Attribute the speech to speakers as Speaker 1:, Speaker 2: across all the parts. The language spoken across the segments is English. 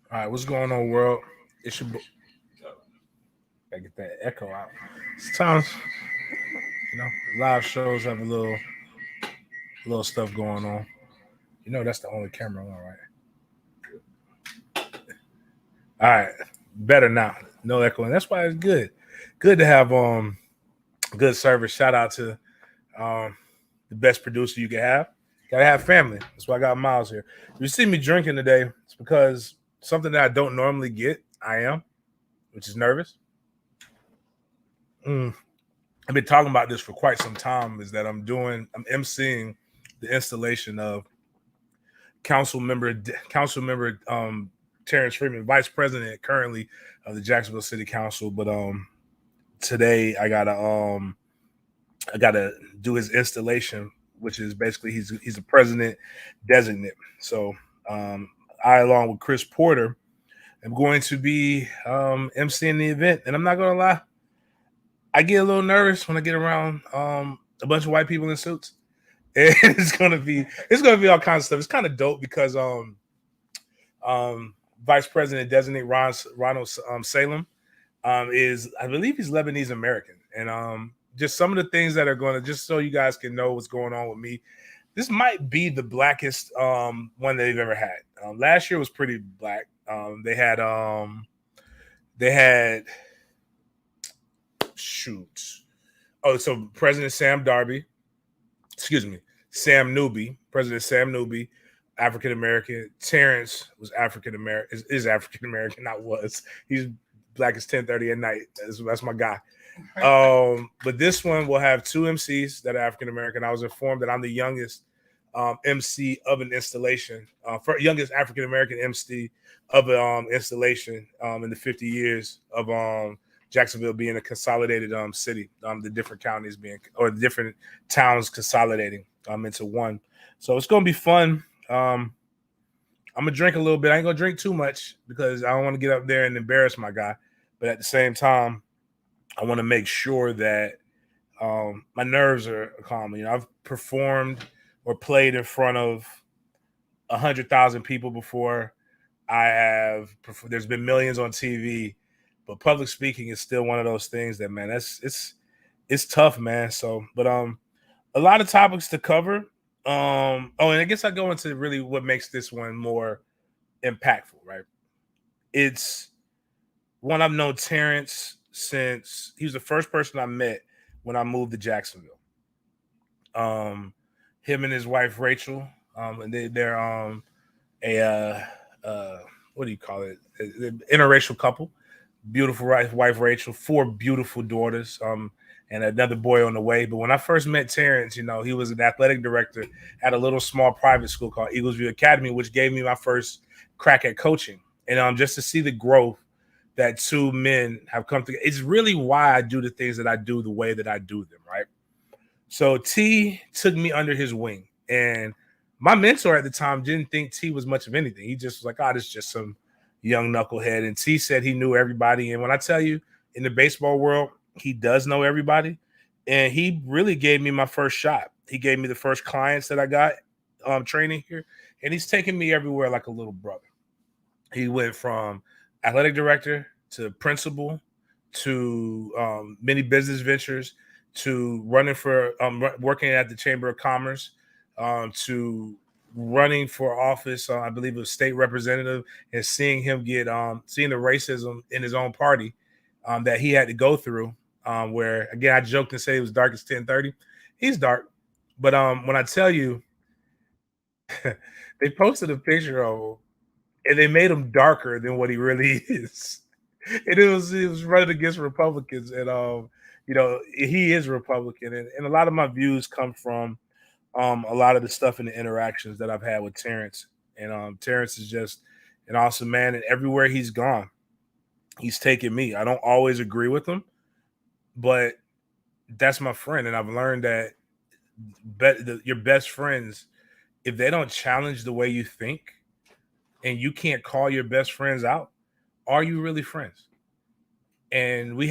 Speaker 1: All right, what's going on, world? It's your gotta get that echo out. Sometimes, live shows have a little stuff going on. That's the only camera on, right? All right, better now. No echoing. That's why it's good. Good to have good service. Shout out to the best producer you can have. Gotta have family. That's why I got Miles here. If you see me drinking today, it's because something that I don't normally get. I am, which is nervous. I've been talking about this for quite some time. Is that I'm emceeing the installation of council member Terrence Freeman, vice president currently of the Jacksonville City Council. But today I gotta do his installation, which is basically he's a president designate. So I, along with Chris Porter, am going to be emceeing the event, and I'm not gonna lie, I get a little nervous when I get around a bunch of white people in suits. And it's gonna be all kinds of stuff. It's kind of dope because Vice President designate Ronald Salem is, I believe, he's Lebanese American, and just some of the things that are going to, just so you guys can know what's going on with me. This might be the blackest one they've ever had. Last year was pretty black. They had shoot. Oh, so President Sam Newby, President Sam Newby, African American. Terrence was African American, is African American, not was. He's black as 10:30 at night. That's my guy. But this one will have two MCs that are African American. I was informed that I'm the youngest MC of an installation, youngest African American MC of an installation in the 50 years of Jacksonville being a consolidated city, the different counties the different towns consolidating into one. So it's gonna be fun. I'm gonna drink a little bit. I ain't gonna drink too much because I don't want to get up there and embarrass my guy. But at the same time, I want to make sure that my nerves are calm. I've performed or played in front of 100,000 people before. There's been millions on TV. But public speaking is still one of those things that, man, it's tough, man. So, but a lot of topics to cover. And I guess I go into really what makes this one more impactful, right? It's one, I've known Terrence since he was the first person I met when I moved to Jacksonville. Him and his wife Rachel, and they're what do you call it? Interracial couple. Beautiful wife Rachel, 4 beautiful daughters, and another boy on the way. But when I first met Terrence, he was an athletic director at a little small private school called Eagles View Academy, which gave me my first crack at coaching. And just to see the growth that two men have come together, it's really why I do the things that I do the way that I do them, right? So T took me under his wing, and my mentor at the time didn't think T was much of anything. He just was like, "Oh, this is just some young knucklehead." And T said he knew everybody. And when I tell you, in the baseball world, he does know everybody. And he really gave me my first shot. He gave me the first clients that I got training here. And he's taken me everywhere like a little brother. He went from athletic director to principal to many business ventures to running for working at the Chamber of Commerce to running for office, I believe it was state representative, and seeing him get seeing the racism in his own party that he had to go through. Where again, I joked and say he was dark as 10:30. He's dark, but when I tell you, they posted a picture of him and they made him darker than what he really is. And it was running against Republicans, and he is Republican, and a lot of my views come from a lot of the stuff and the interactions that I've had with Terrence. And Terrence is just an awesome man, and everywhere he's gone, he's taken me. I don't always agree with him, but that's my friend, and I've learned that your best friends, if they don't challenge the way you think, and you can't call your best friends out, are you really friends? And we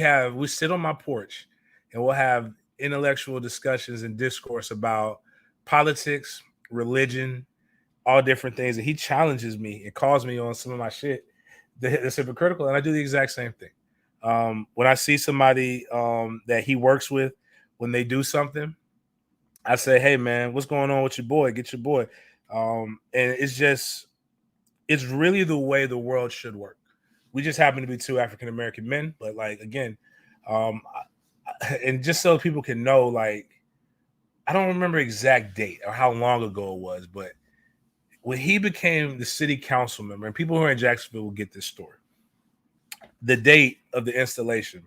Speaker 1: sit on my porch, and we'll have intellectual discussions and discourse about politics, religion, all different things. And he challenges me and calls me on some of my shit that's hypocritical, and I do the exact same thing. When I see somebody that he works with, when they do something, I say, "Hey, man, what's going on with your boy? Get your boy." And it's really the way the world should work. We just happen to be two African American men, but like again, um, and just so people can know, like I don't remember exact date or how long ago it was, but when he became the city council member, and people who are in Jacksonville will get this story. The date of the installation,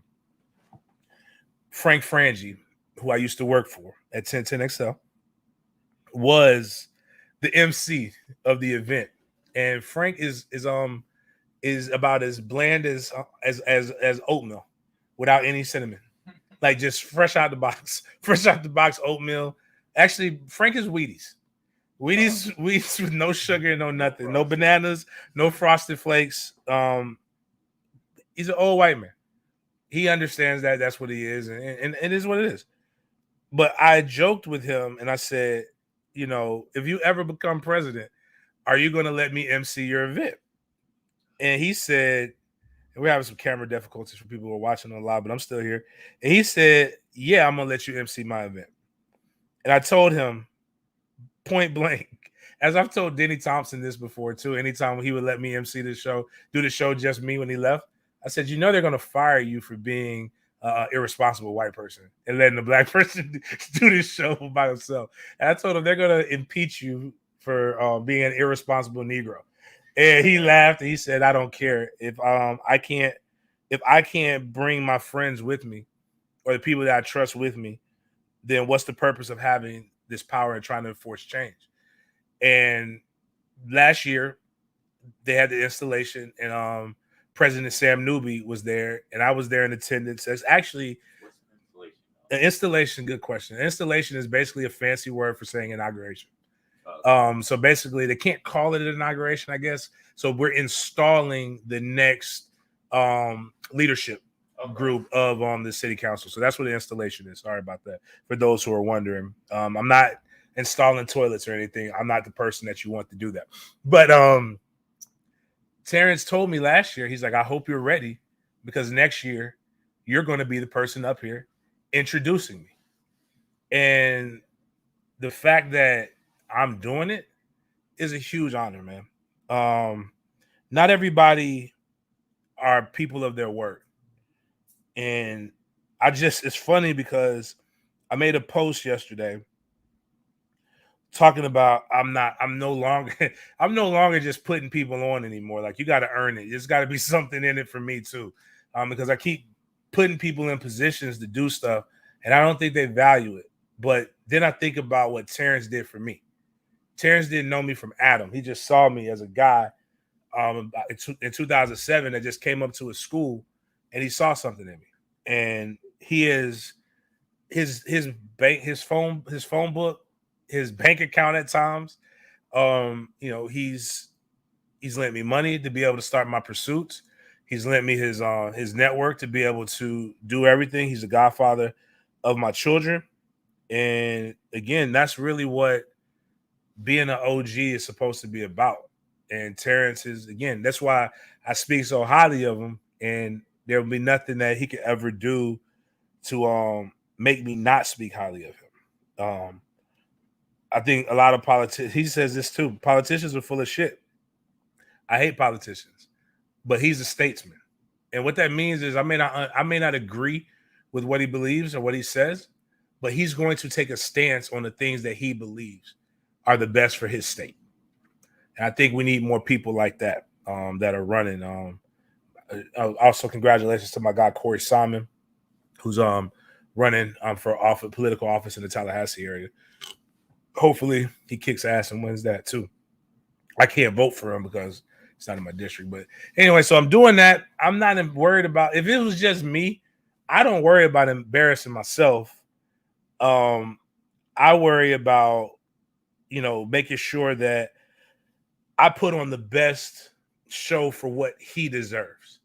Speaker 1: Frank Frangie, who I used to work for at 1010XL, was the MC of the event. And Frank is about as bland as oatmeal without any cinnamon. Like just fresh out the box. Fresh out the box oatmeal. Actually, Frank is Wheaties. Wheaties with no sugar, no nothing, no bananas, no frosted flakes. He's an old white man. He understands that that's what he is, and it is what it is. But I joked with him and I said, if you ever become president, are you going to let me MC your event? And he said, and we're having some camera difficulties for people who are watching on live, but I'm still here. And he said, yeah, I'm going to let you MC my event. And I told him point blank, as I've told Denny Thompson this before too, anytime he would let me MC the show, do the show just me when he left, I said, they're going to fire you for being irresponsible white person and letting the black person do this show by himself. And I told him they're going to impeach you for being an irresponsible Negro. And he laughed and he said, I don't care if I can't bring my friends with me or the people that I trust with me, then what's the purpose of having this power and trying to enforce change? And last year they had the installation, and President Sam Newby was there, and I was there in attendance. It's actually an installation. Good question. An installation is basically a fancy word for saying inauguration. So basically, they can't call it an inauguration, I guess. So we're installing the next leadership group of the city council. So that's what the installation is. Sorry about that. For those who are wondering, I'm not installing toilets or anything. I'm not the person that you want to do that. But Terrence told me last year, he's like, I hope you're ready because next year you're going to be the person up here introducing me. And the fact that I'm doing it is a huge honor, man. Not everybody are people of their word. And it's funny because I made a post yesterday talking about I'm no longer just putting people on anymore. Like you got to earn it. There's got to be something in it for me too. Because I keep putting people in positions to do stuff and I don't think they value it. But then I think about what Terrence did for me. Terrence didn't know me from Adam. He just saw me as a guy in 2007 that just came up to his school and he saw something in me. And he is his phone book, his bank account at times. He's lent me money to be able to start my pursuits. He's lent me his network to be able to do everything. He's the godfather of my children. And again, that's really what being an OG is supposed to be about. And Terrence is, again, that's why I speak so highly of him. And there will be nothing that he could ever do to make me not speak highly of him. I think a lot of politicians, he says this too, politicians are full of shit. I hate politicians, but he's a statesman. And what that means is I may not agree with what he believes or what he says, but he's going to take a stance on the things that he believes are the best for his state. And I think we need more people like that that are running. Also, congratulations to my guy Corey Simon, who's running for political office in the Tallahassee area. Hopefully he kicks ass and wins that too. I can't vote for him because it's not in my district. But anyway, so I'm doing that. I'm not worried about, if it was just me, I don't worry about embarrassing myself. I worry about, making sure that I put on the best show for what he deserves,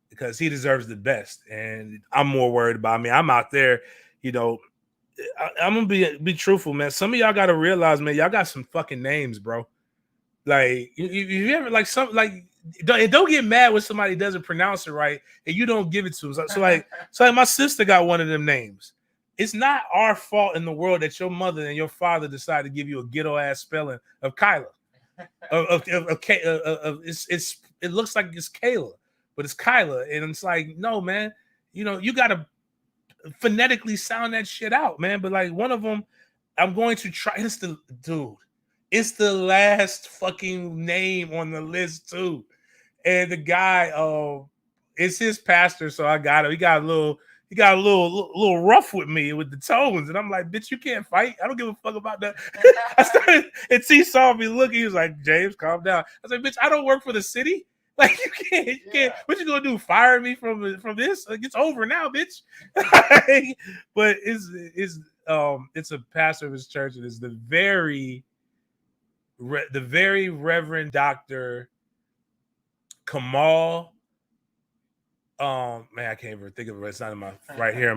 Speaker 1: because he deserves the best. And I'm more worried about me. I'm out there, I'm gonna be truthful, man. Some of y'all gotta realize, man, y'all got some fucking names, bro. Like you ever like some like don't get mad when somebody doesn't pronounce it right and you don't give it to them. So like my sister got one of them names. It's not our fault in the world that your mother and your father decided to give you a ghetto ass spelling of Kyla. It looks like it's Kayla, but it's Kyla, and it's like, no, man. You gotta phonetically sound that shit out, man. But like one of them, I'm going to try. It's the last fucking name on the list too, and the guy, it's his pastor, so I got him. He got a little rough with me with the tones, and I'm like, bitch, you can't fight. I don't give a fuck about that. I started, and he saw me looking. He was like, James, calm down. I was like, bitch, I don't work for the city. Like you can't. What you gonna do? Fire me from this? Like, it's over now, bitch. But it's a pastor of his church, and it's the very Reverend Dr. Kamal. Man, I can't even think of it. It's not in my right here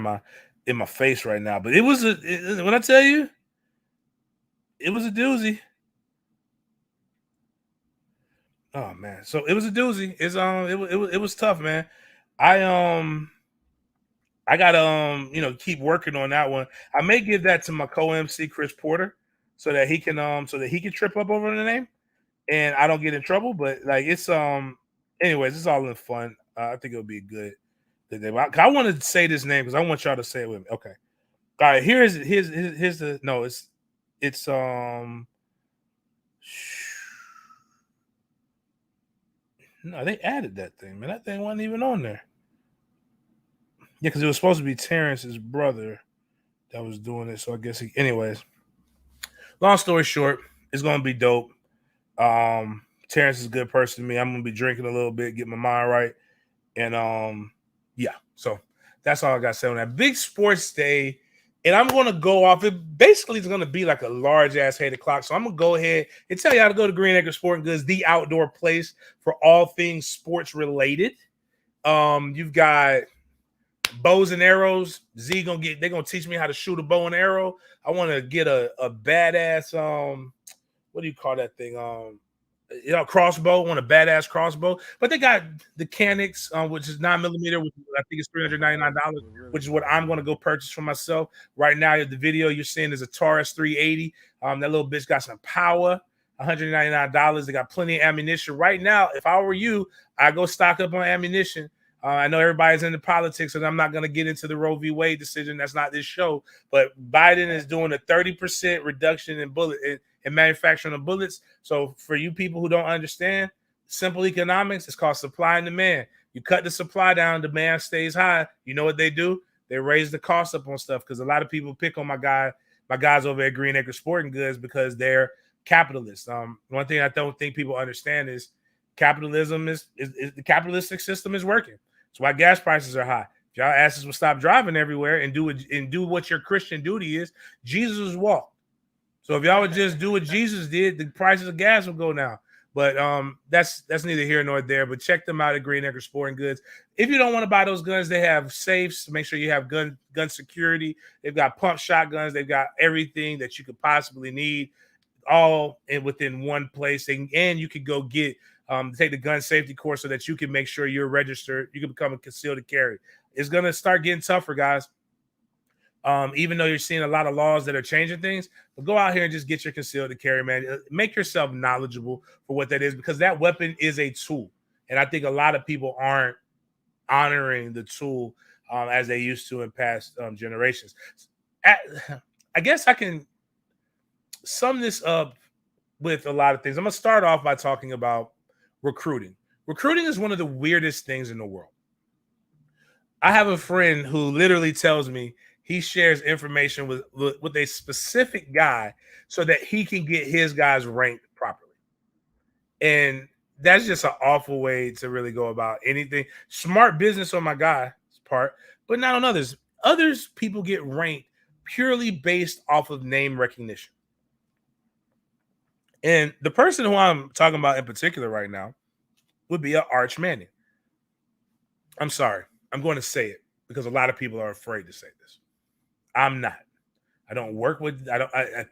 Speaker 1: in my face right now. But it was when I tell you, it was a doozy. Oh man, so it was a doozy. It was tough, man. I gotta keep working on that one. I may give that to my co-MC Chris Porter so that he can trip up over the name and I don't get in trouble. But like it's anyways, it's all in fun. I think it'll be good. I want to say this name because I want y'all to say it with me. Okay. All right, here's the no, it's no, they added that thing, man. That thing wasn't even on there. Yeah, because it was supposed to be Terrence's brother that was doing it. So I guess anyways. Long story short, it's gonna be dope. Terrence is a good person to me. I'm gonna be drinking a little bit, get my mind right. And yeah, so that's all I got to say on that. Big sports day. And I'm going to go off. It basically is going to be like a large ass 8 o'clock. So I'm going to go ahead and tell y'all to go to Green Acre Sporting Goods, the outdoor place for all things sports related. You've got bows and arrows. They're gonna teach me how to shoot a bow and arrow. I want to get a badass what do you call that thing? Crossbow. Want a badass crossbow. But they got the Canix, which is 9mm, which I think is $399, which is what I'm gonna go purchase for myself. Right now, the video you're seeing is a Taurus 380. That little bitch got some power. $199. They got plenty of ammunition. Right now, if I were you, I go stock up on ammunition. I know everybody's into politics, and I'm not going to get into the Roe v. Wade decision. That's not this show. But Biden is doing a 30% reduction in manufacturing of bullets. So for you people who don't understand, simple economics, it's called supply and demand. You cut the supply down, demand stays high. You know what they do? They raise the cost up on stuff because a lot of people pick on my guys over at Green Acre Sporting Goods because they're capitalists. One thing I don't think people understand is capitalism is the capitalistic system is working. That's why gas prices are high. If y'all asses will stop driving everywhere and do what your Christian duty is, Jesus walked. So if y'all would just do what Jesus did, the prices of gas will go down. But that's neither here nor there. But check them out at Green Acre Sporting Goods. If you don't want to buy those guns, they have safes. Make sure you have gun security. They've got pump shotguns. They've got everything that you could possibly need, all within one place. And you could go get take the gun safety course so that you can make sure you're registered. You can become a concealed carry. It's gonna start getting tougher, guys. Even though you're seeing a lot of laws that are changing things, but go out here and just get your concealed carry, man. Make yourself knowledgeable for what that is, because that weapon is a tool. And I think a lot of people aren't honoring the tool as they used to in past generations. I guess I can sum this up with a lot of things. I'm going to start off by talking about recruiting. Recruiting is one of the weirdest things in the world. I have a friend who literally tells me he shares information with a specific guy so that he can get his guys ranked properly. And that's just an awful way to really go about anything. Smart business on my guy's part, but not on others. Others people get ranked purely based off of name recognition. And the person who I'm talking about in particular right now would be an Arch Manning. I'm sorry. I'm going to say it because a lot of people are afraid to say this. I'm not. I don't work with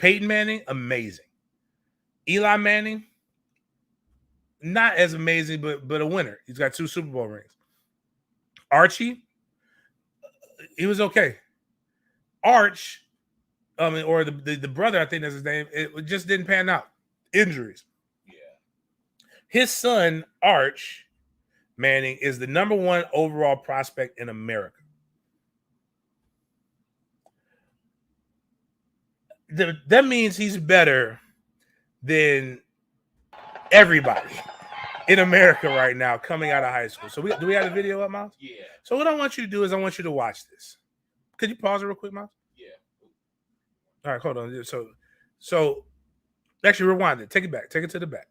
Speaker 1: Peyton Manning, amazing. Eli Manning, not as amazing, but a winner. He's got 2 Super Bowl rings. Archie, he was okay. Arch, or the brother, I think that's his name, it just didn't pan out. Injuries. Yeah. His son, Arch Manning, is the number 1 overall prospect in America. That means he's better than everybody in America right now coming out of high school. So do we have the video up, Miles?
Speaker 2: Yeah.
Speaker 1: So what I want you to do is I want you to watch this. Could you pause it real quick, Miles?
Speaker 2: Yeah.
Speaker 1: All right, hold on. So actually rewind it. Take it back. Take it to the back.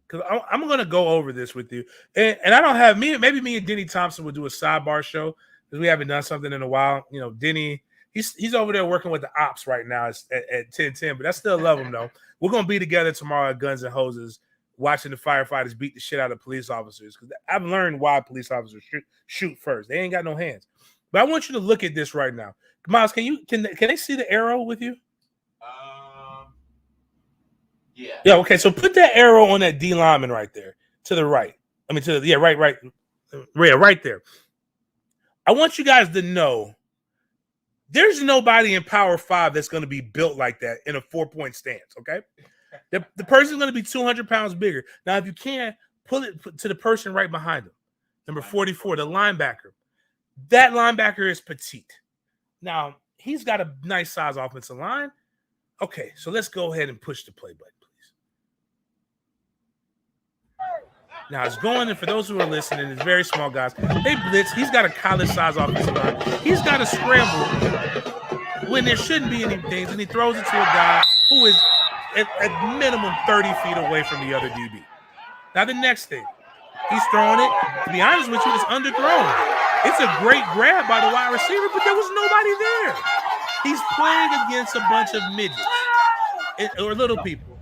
Speaker 1: Because I'm going to go over this with you. And I don't have maybe me and Denny Thompson will do a sidebar show because we haven't done something in a while. You know, Denny, he's over there working with the ops right now at 10:10, but I still love him though. We're going to be together tomorrow at Guns and Hoses watching the firefighters beat the shit out of police officers because I've learned why police officers shoot first. They ain't got no hands. But I want you to look at this right now. Miles, can they see the arrow with you?
Speaker 2: Yeah.
Speaker 1: Yeah, okay. So put that arrow on that D lineman right there to the right. I mean, right. Yeah, right there. I want you guys to know there's nobody in Power 5 that's going to be built like that in a 4-point stance, okay? The person's going to be 200 pounds bigger. Now, if you can, put to the person right behind him, number 44, the linebacker. That linebacker is petite. Now, he's got a nice size offensive line. Okay, so let's go ahead and push the play button, please. Now, it's going, and for those who are listening, it's very small guys. They blitz. He's got a college-size offensive line. He's got a scramble when there shouldn't be any things, and he throws it to a guy who is at minimum 30 feet away from the other DB. Now, the next thing, he's throwing it. To be honest with you, it's underthrown. It's a great grab by the wide receiver, but there was nobody there. He's playing against a bunch of midgets or little people.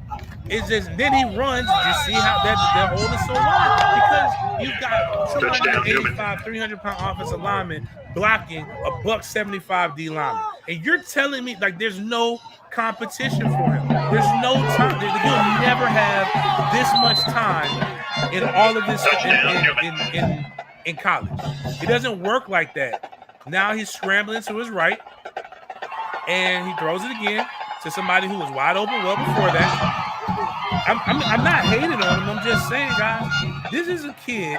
Speaker 1: It's just then he runs. You see how that hole is so wide because you've got 285, 300-pound offensive lineman blocking a $175 D lineman, and you're telling me like there's no competition for him. There's no time. You'll never have this much time in all of this in college. It doesn't work like that. Now he's scrambling to his right, and he throws it again to somebody who was wide open well before that. I'm not hating on him. I'm just saying, guys, this is a kid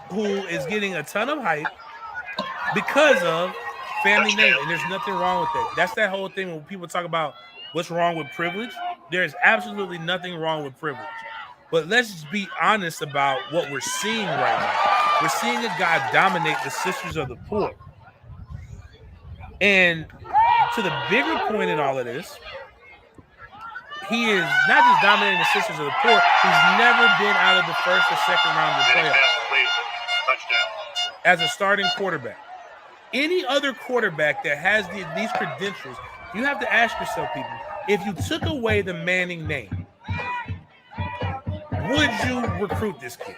Speaker 1: who is getting a ton of hype because of family name, and there's nothing wrong with that. That's that whole thing when people talk about what's wrong with privilege. There is absolutely nothing wrong with privilege. But let's just be honest about what we're seeing right now. We're seeing a guy dominate the Sisters of the Poor. And to the bigger point in all of this, he is not just dominating the Sisters of the Poor, he's never been out of the first or second round of the playoffs as a starting quarterback. Any other quarterback that has these credentials, you have to ask yourself, people, if you took away the Manning name, would you recruit this kid?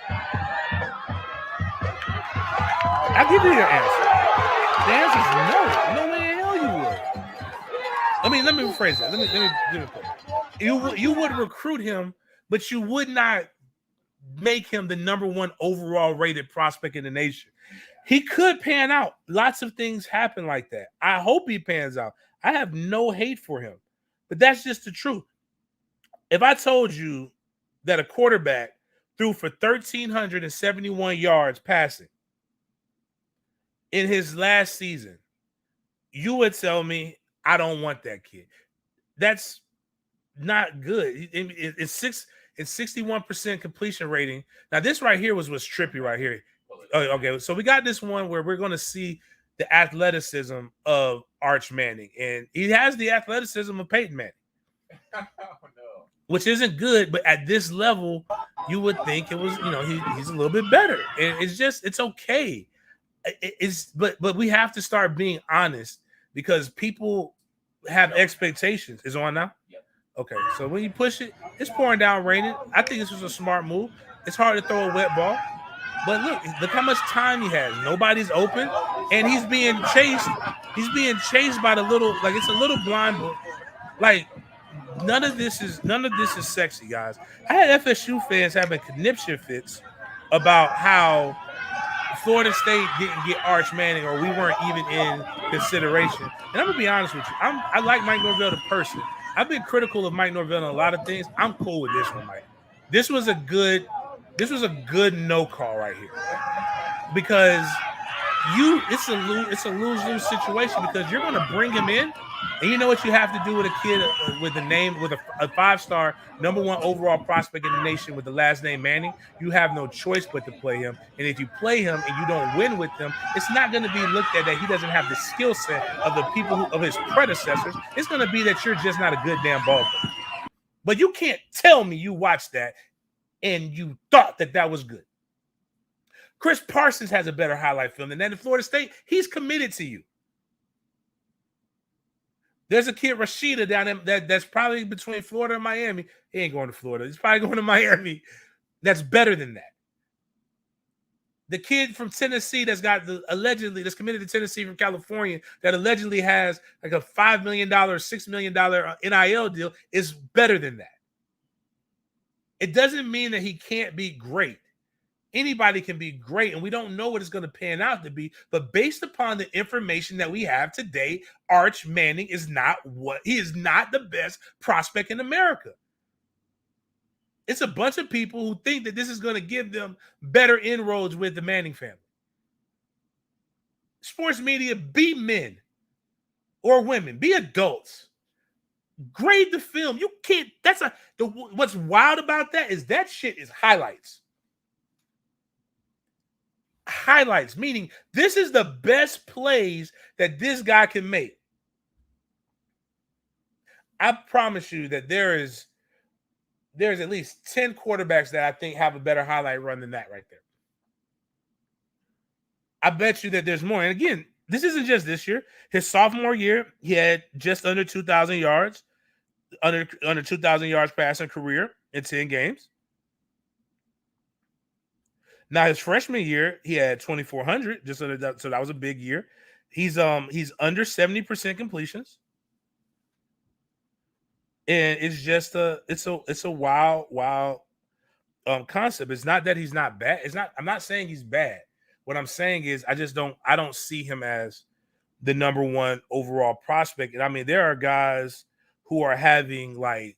Speaker 1: I'll give you your answer. The answer is no. No way in hell you would. Let me rephrase that. Let me put it. You would recruit him, but you would not make him the number 1 overall rated prospect in the nation. He could pan out. Lots of things happen like that. I hope he pans out. I have no hate for him, but that's just the truth. If I told you that a quarterback threw for 1,371 yards passing in his last season, you would tell me, I don't want that kid. That's not good. It's 61% completion rating. Now, this right here was trippy right here. Okay, so we got this one where we're going to see the athleticism of Arch Manning, and he has the athleticism of Peyton Manning. Oh, no. Which isn't good, but at this level, you would think it was, he's a little bit better. And it's okay. But we have to start being honest because people have expectations. Is it on now? Yep. Okay, so when you push it, it's pouring down raining. I think this was a smart move. It's hard to throw a wet ball. But look how much time he has. Nobody's open, and he's being chased. He's being chased by the little, like it's a little blind boy. Like none of this is sexy, guys. I had FSU fans having conniption fits about how Florida State didn't get Arch Manning, or we weren't even in consideration. And I'm gonna be honest with you. I like Mike Norvell the person. I've been critical of Mike Norvell on a lot of things. I'm cool with this one, Mike. This was a good no call right here, because it's a lose-lose situation, because you're going to bring him in, and you know what you have to do with a kid with a 5-star #1 overall prospect in the nation with the last name Manning. You have no choice but to play him, and if you play him and you don't win with him, it's not going to be looked at that he doesn't have the skill set of the people of his predecessors. It's going to be that you're just not a good damn ball player. But you can't tell me you watched that and you thought that was good. Chris Parsons has a better highlight film than that in Florida State. He's committed to you. There's a kid, Rashida, down there that's probably between Florida and Miami. He ain't going to Florida. He's probably going to Miami. That's better than that. The kid from Tennessee that's committed to Tennessee from California that allegedly has like a $5 million, $6 million NIL deal is better than that. It doesn't mean that he can't be great. Anybody can be great, and we don't know what it's going to pan out to be. But based upon the information that we have today, Arch Manning is not the best prospect in America. It's a bunch of people who think that this is going to give them better inroads with the Manning family. Sports media, be men or women, be adults. Grade the film. You can't. What's wild about that is that shit is highlights. Highlights, meaning this is the best plays that this guy can make. I promise you that there's at least 10 quarterbacks that I think have a better highlight run than that right there. I bet you that there's more. And again, this isn't just this year. His sophomore year, he had just under 2,000 yards, under 2,000 yards passing career in 10 games. Now his freshman year, he had 2,400, just under that, so that was a big year. He's under 70% completions, and it's just it's a wild concept. It's not that he's not bad. I'm not saying he's bad. What I'm saying is I don't see him as the #1 overall prospect. And I mean, there are guys who are having like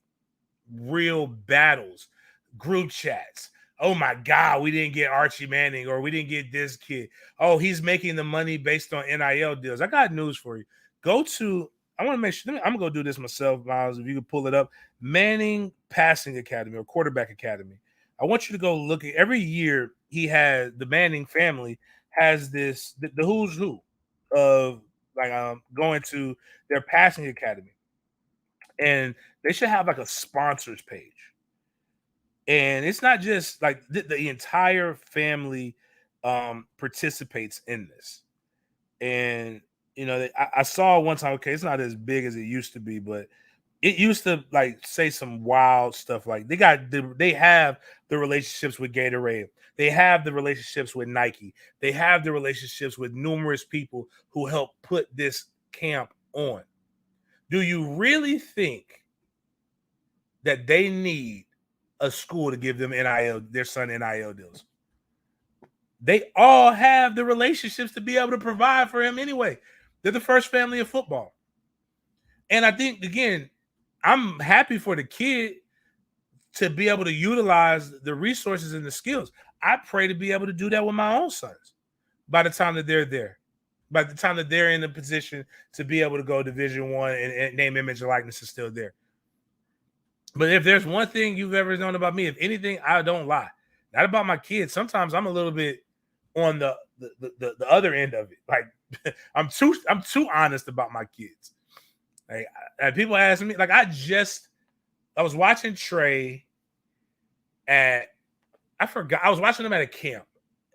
Speaker 1: real battles, group chats. Oh my God, we didn't get Archie Manning, or we didn't get this kid. Oh, he's making the money based on NIL deals. I got news for you. I want to make sure, I'm going to go do this myself, Miles, if you could pull it up. Manning Passing Academy or Quarterback Academy. I want you to go look at every year the Manning family has this, the who's who of like going to their passing academy. And they should have like a sponsors page. And it's not just like the entire family participates in this. And, I saw one time, okay, it's not as big as it used to be, but it used to like say some wild stuff. Like they have the relationships with Gatorade. They have the relationships with Nike. They have the relationships with numerous people who help put this camp on. Do you really think that they need a school to give them their son NIL deals? They all have the relationships to be able to provide for him anyway. They're the first family of football. And I think, again, I'm happy for the kid to be able to utilize the resources and the skills. I pray to be able to do that with my own sons by the time that they're there, by the time that they're in a position to be able to go Division I and name, image, and likeness is still there. But if there's one thing you've ever known about me, if anything, I don't lie. Not about my kids. Sometimes I'm a little bit on the other end of it. Like I'm too honest about my kids. Like, and people ask me, like, I was watching Trey at I was watching him at a camp,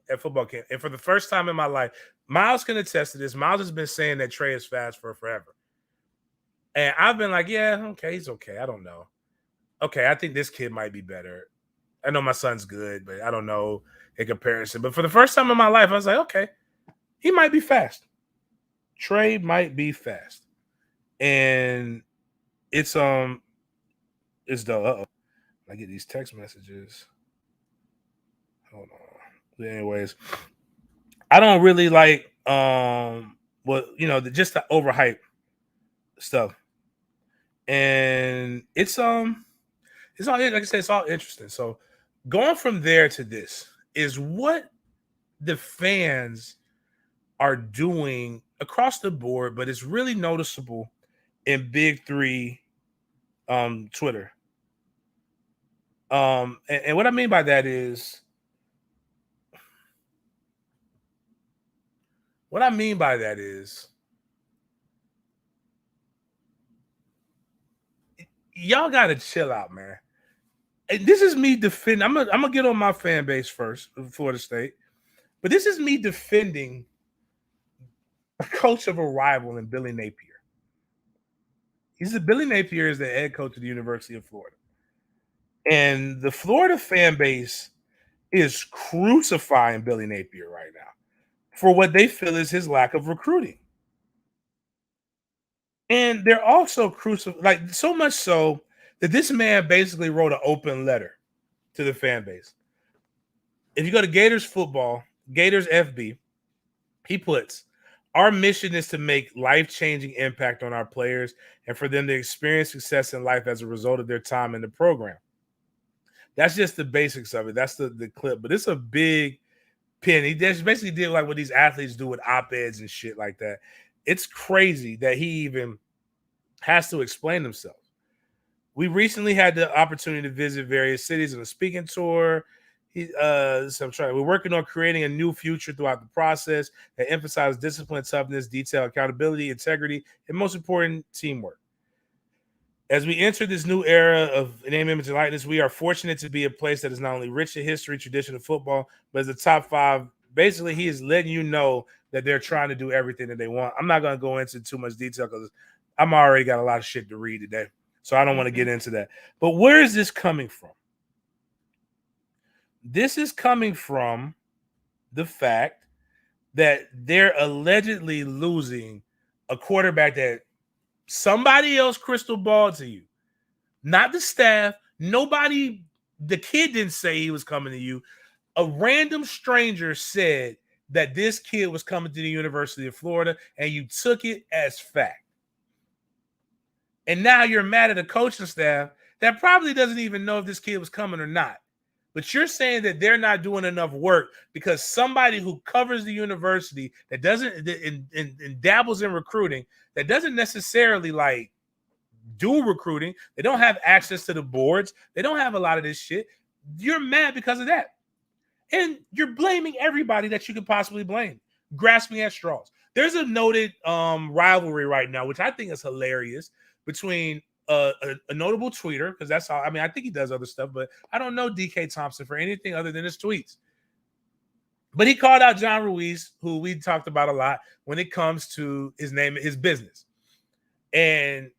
Speaker 1: at football camp, and for the first time in my life, Miles can attest to this. Miles has been saying that Trey is fast for forever, and I've been like, yeah, okay, he's okay. I don't know. Okay, I think this kid might be better. I know my son's good, but I don't know in comparison. But for the first time in my life, I was like, okay, he might be fast. Trey might be fast, and it's the I get these text messages. Hold on. But anyways, I don't really like just the overhype stuff, and it's all, like I said, it's all interesting. So going from there to this is what the fans are doing across the board, but it's really noticeable in Big Three Twitter. And what I mean by that is y'all gotta chill out, man. And this is me defending. I'm gonna get on my fan base first, Florida State, but this is me defending a coach of a rival in Billy Napier. Billy Napier is the head coach of the University of Florida, and the Florida fan base is crucifying Billy Napier right now for what they feel is his lack of recruiting. And they're also crucifying, like, so much so that this man basically wrote an open letter to the fan base. If you go to Gators football, Gators FB, he puts, our mission is to make life-changing impact on our players and for them to experience success in life as a result of their time in the program. That's just the basics of it. That's the clip. But it's a big pin. He just basically did like what these athletes do with op-eds and shit like that. It's crazy that he even has to explain himself. We recently had the opportunity to visit various cities on a speaking tour. We're working on creating a new future throughout the process that emphasizes discipline, toughness, detail, accountability, integrity, and most important, teamwork. As we enter this new era of name, image, and likeness, we are fortunate to be a place that is not only rich in history, tradition, and football, but as a top five. Basically, he is letting you know that they're trying to do everything that they want. I'm not going to go into too much detail because I'm already got a lot of shit to read today, so I don't want to get into that. But where is this coming from? This is coming from the fact that they're allegedly losing a quarterback that somebody else crystal balled to you. Not the staff. Nobody, the kid didn't say he was coming to you. A random stranger said that this kid was coming to the University of Florida, and you took it as fact. And now you're mad at a coaching staff that probably doesn't even know if this kid was coming or not. But you're saying that they're not doing enough work because somebody who covers the university that doesn't and dabbles in recruiting, that doesn't necessarily like do recruiting, they don't have access to the boards, they don't have a lot of this shit. You're mad because of that. And you're blaming everybody that you could possibly blame, grasping at straws. There's a noted rivalry right now, which I think is hilarious, between a notable tweeter, because that's how, I mean, I think he does other stuff, but I don't know DK Thompson for anything other than his tweets. But he called out John Ruiz, who we talked about a lot when it comes to his name, his business. And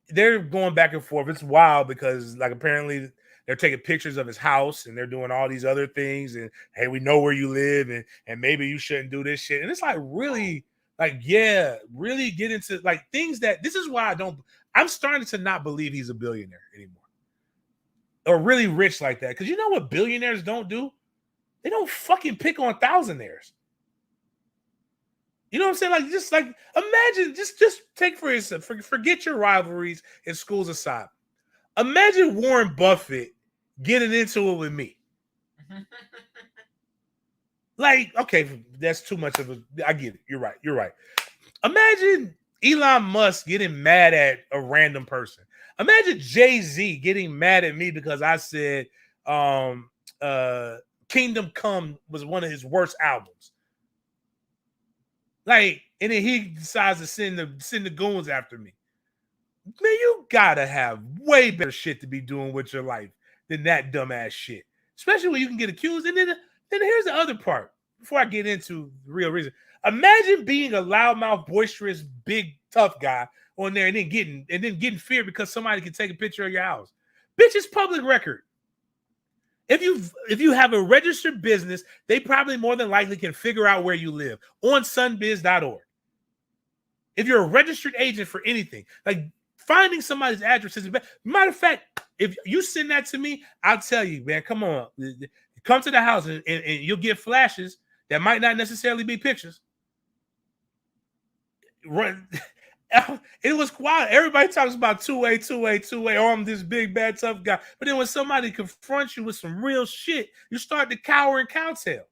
Speaker 1: they're going back and forth. It's wild because, like, apparently they're taking pictures of his house and they're doing all these other things. And, hey, we know where you live and maybe you shouldn't do this shit. And it's like, really, like, yeah, really get into like things that, this is why I'm starting to not believe he's a billionaire anymore or really rich like that. Because you know what billionaires don't do? They don't fucking pick on thousandaires. You know what I'm saying? Like, just like, imagine, just take for yourself, forget your rivalries and schools aside. Imagine Warren Buffett getting into it with me. Like, okay, that's too much of a, I get it. You're right. Imagine Elon Musk getting mad at a random person. Imagine Jay-Z getting mad at me because I said Kingdom Come was one of his worst albums. Like, and then he decides to send the goons after me. Man, you gotta have way better shit to be doing with your life than that dumbass shit. Especially when you can get accused. And then here's the other part. Before I get into the real reason, imagine being a loudmouth, boisterous, big, tough guy on there, and then getting feared because somebody can take a picture of your house. Bitch, it's public record. If you have a registered business, they probably more than likely can figure out where you live on sunbiz.org. If you're a registered agent for anything, like finding somebody's address is bad. Matter of fact, if you send that to me, I'll tell you, man, come on. Come to the house and you'll get flashes that might not necessarily be pictures. Run. It was quiet. Everybody talks about 2A. Oh, I'm this big, bad, tough guy. But then when somebody confronts you with some real shit, you start to cower and cowtail.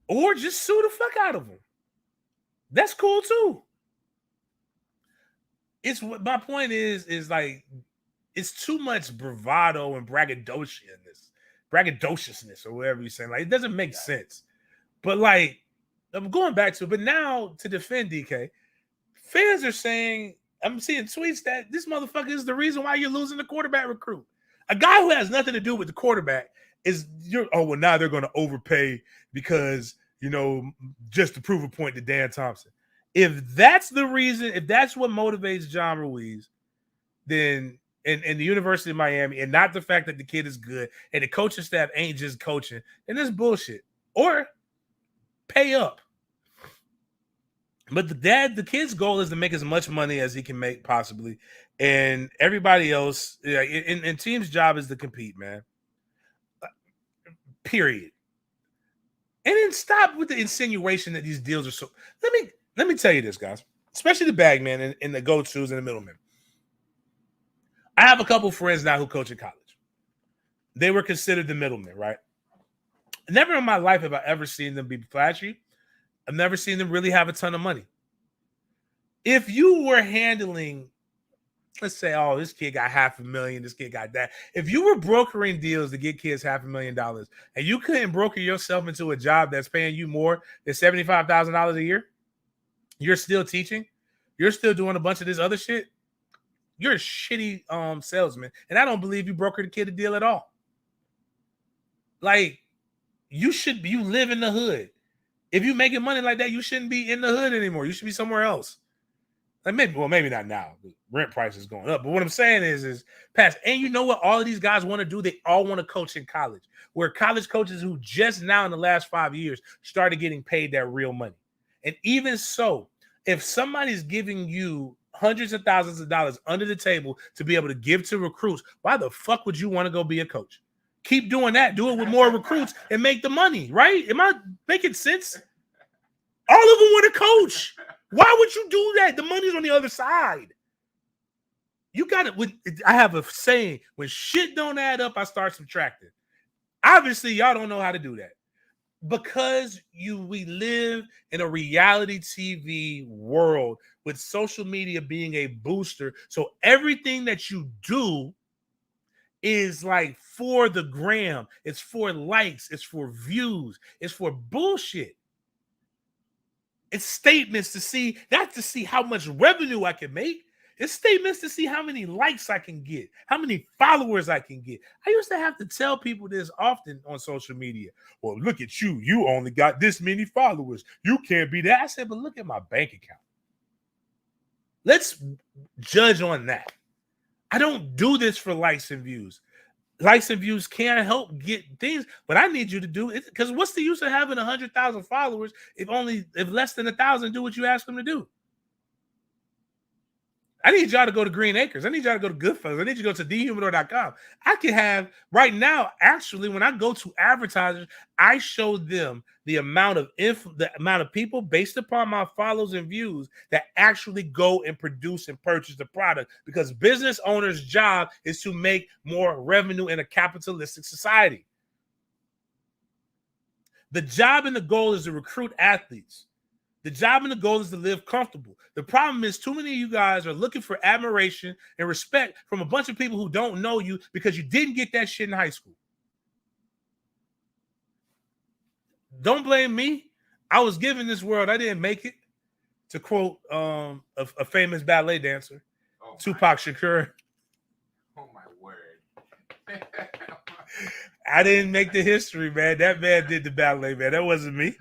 Speaker 1: Or just sue the fuck out of them. That's cool too. It's what my point is like it's too much bravado and braggadociousness or whatever you're saying. Like it doesn't make sense. But like I'm going back to it, but now to defend DK, fans are saying I'm seeing tweets that this motherfucker is the reason why you're losing the quarterback recruit. A guy who has nothing to do with the quarterback now they're gonna overpay because just to prove a point to Dan Thompson. If that's the reason, if that's what motivates John Ruiz, then in the University of Miami, and not the fact that the kid is good and the coaching staff ain't just coaching, then that's bullshit. Or pay up. But the kid's goal is to make as much money as he can make possibly. And everybody else, and team's job is to compete, man. Period. And then stop with the insinuation that these deals are so. Let me tell you this, guys, especially the bag man and the go-tos and the middlemen. I have a couple friends now who coach in college. They were considered the middlemen, right? Never in my life have I ever seen them be flashy. I've never seen them really have a ton of money. If you were handling, let's say, oh, this kid got $500,000, this kid got that. If you were brokering deals to get kids $500,000 and you couldn't broker yourself into a job that's paying you more than $75,000 a year, you're still teaching, you're still doing a bunch of this other shit, you're a shitty salesman. And I don't believe you brokered a kid a deal at all. Like, you live in the hood. If you're making money like that, you shouldn't be in the hood anymore. You should be somewhere else. Like maybe not now. The rent price is going up. But what I'm saying is past. And you know what all of these guys want to do? They all want to coach in college. Where college coaches who just now in the last 5 years started getting paid that real money. And even so, if somebody's giving you hundreds of thousands of dollars under the table to be able to give to recruits, why the fuck would you want to go be a coach? Keep doing that. Do it with more recruits and make the money, right? Am I making sense? All of them want to coach. Why would you do that? The money's on the other side. You got it. I have a saying, when shit don't add up, I start subtracting. Obviously, y'all don't know how to do that. Because we live in a reality TV world with social media being a booster. So everything that you do is like for the gram. It's for likes. It's for views. It's for bullshit. It's statements to see, not to see how much revenue I can make. It's statements to see how many likes I can get, how many followers I can get. I used to have to tell people this often on social media. Well, look at you. You only got this many followers. You can't be that. I said, but look at my bank account. Let's judge on that. I don't do this for likes and views. Likes and views can't help get things, but I need you to do it, because what's the use of having 100,000 followers if less than 1,000 do what you ask them to do? I need y'all to go to Green Acres. I need y'all to go to Goodfellas. I need you to go to thehumidor.com. I can have right now, actually, when I go to advertisers, I show them the amount of people based upon my follows and views that actually go and produce and purchase the product, because business owners' job is to make more revenue in a capitalistic society. The job and the goal is to recruit athletes. The job and the goal is to live comfortable. The problem is too many of you guys are looking for admiration and respect from a bunch of people who don't know you because you didn't get that shit in high school. Don't blame me. I was given this world, I didn't make it. To quote a famous ballet dancer, Tupac Shakur.
Speaker 2: Oh my word.
Speaker 1: I didn't make the history, man. That man did the ballet, man. That wasn't me.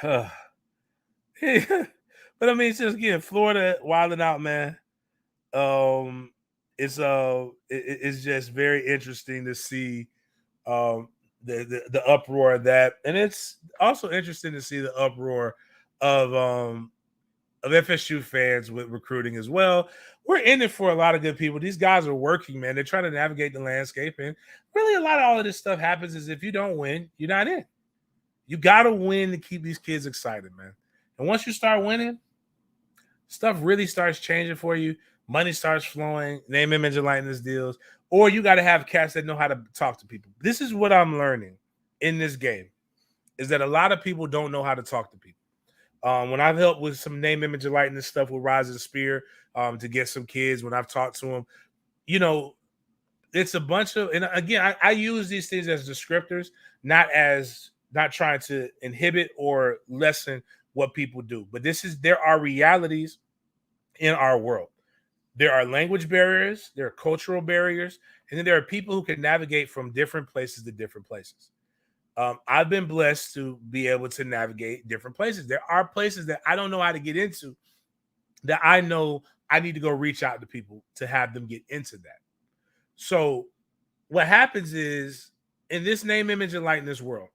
Speaker 1: But I mean, it's just again, Florida wilding out, man. It's just very interesting to see the uproar of that, and it's also interesting to see the uproar of FSU fans with recruiting as well. We're in it for a lot of good people. These guys are working, man. They're trying to navigate the landscape, and really, a lot of all of this stuff happens is if you don't win, you're not in. You got to win to keep these kids excited, man. And once you start winning, stuff really starts changing for you. Money starts flowing, name, image, and likeness deals. Or you got to have cats that know how to talk to people. This is what I'm learning in this game, is that a lot of people don't know how to talk to people. When I've helped with some name, image, and likeness stuff with Rise and Spear to get some kids, when I've talked to them, it's a bunch of, and again, I use these things as descriptors, not trying to inhibit or lessen what people do. But there are realities in our world. There are language barriers, there are cultural barriers, and then there are people who can navigate from different places to different places. I've been blessed to be able to navigate different places. There are places that I don't know how to get into that I know I need to go reach out to people to have them get into that. So what happens is, in this name, image, and likeness world,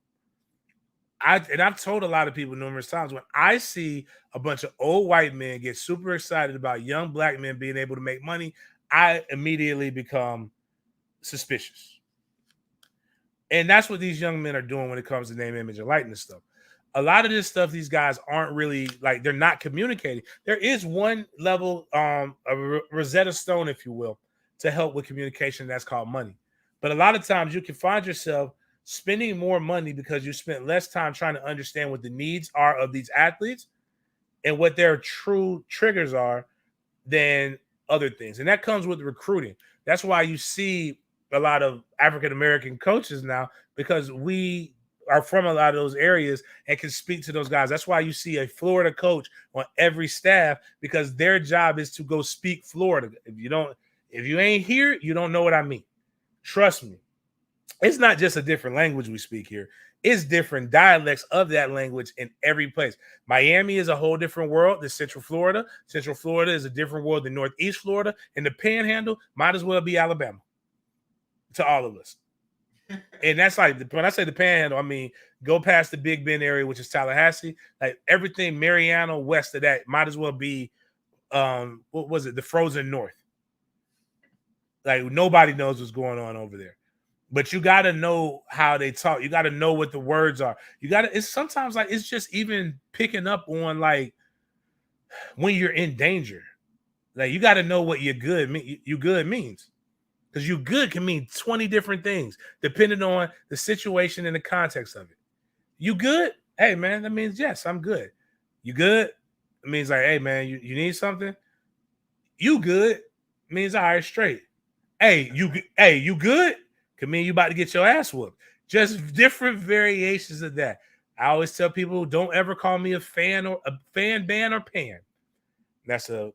Speaker 1: I've told a lot of people numerous times, when I see a bunch of old white men get super excited about young black men being able to make money, I immediately become suspicious. And that's what these young men are doing when it comes to name, image, and likeness stuff. A lot of this stuff, these guys aren't really, like, they're not communicating. There is one level, a Rosetta Stone, if you will, to help with communication. That's called money. But a lot of times you can find yourself spending more money because you spent less time trying to understand what the needs are of these athletes and what their true triggers are than other things. And that comes with recruiting. That's why you see a lot of African-American coaches now, because we are from a lot of those areas and can speak to those guys. That's why you see a Florida coach on every staff, because their job is to go speak Florida. If you ain't here, you don't know what I mean. Trust me. It's not just a different language we speak here. It's different dialects of that language in every place. Miami is a whole different world than Central Florida. Central Florida is a different world than Northeast Florida. And the Panhandle might as well be Alabama to all of us. And that's like, when I say the Panhandle, I mean go past the Big Bend area, which is Tallahassee. Like everything Mariana west of that might as well be, what was it? The frozen north. Like nobody knows what's going on over there. But you got to know how they talk. You got to know what the words are. It's sometimes like, it's just even picking up on like when you're in danger. Like you got to know what you good means. Because you good can mean 20 different things depending on the situation and the context of it. You good? Hey man, that means yes, I'm good. You good? It means like, hey man, you need something? You good? Means all right, straight. Hey, you good? Could mean you about to get your ass whooped. Just different variations of that. I always tell people, don't ever call me a fan or a fan, ban, or pan. That's a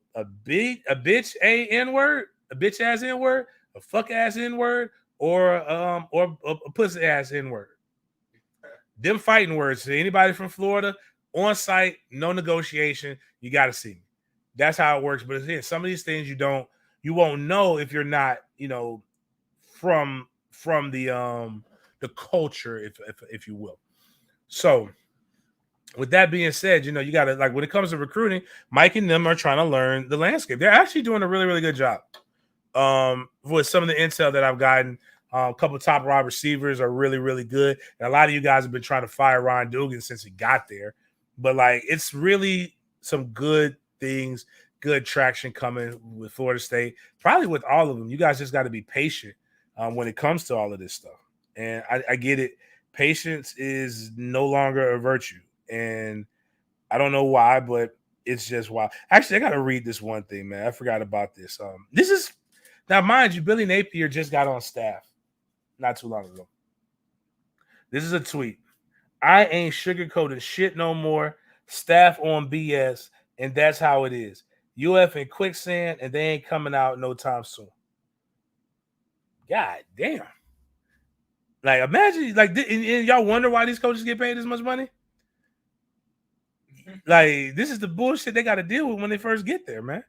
Speaker 1: bitch N word, a bitch ass N word, a fuck ass N word, or a pussy ass N word. Them fighting words to anybody from Florida, on site, no negotiation. You got to see me. That's how it works. But again, some of these things you won't know if you're not, from the culture, if you will. So with that being said, you got to, like, when it comes to recruiting, Mike and them are trying to learn the landscape. They're actually doing a really, really good job. With some of the intel that I've gotten, a couple of top wide receivers are really, really good. And a lot of you guys have been trying to fire Ron Dugan since he got there. But like, it's really some good things, good traction coming with Florida State, probably with all of them. You guys just got to be patient when it comes to all of this stuff. And I get it. Patience is no longer a virtue. And I don't know why, but it's just wild. Actually, I got to read this one thing, man. I forgot about this. This is, now, mind you, Billy Napier just got on staff not too long ago. This is a tweet. I ain't sugarcoating shit no more. Staff on BS, and that's how it is. UF in quicksand, and they ain't coming out no time soon. God damn. Like, imagine, like, and y'all wonder why these coaches get paid this much money? Like, this is the bullshit they got to deal with when they first get there, man.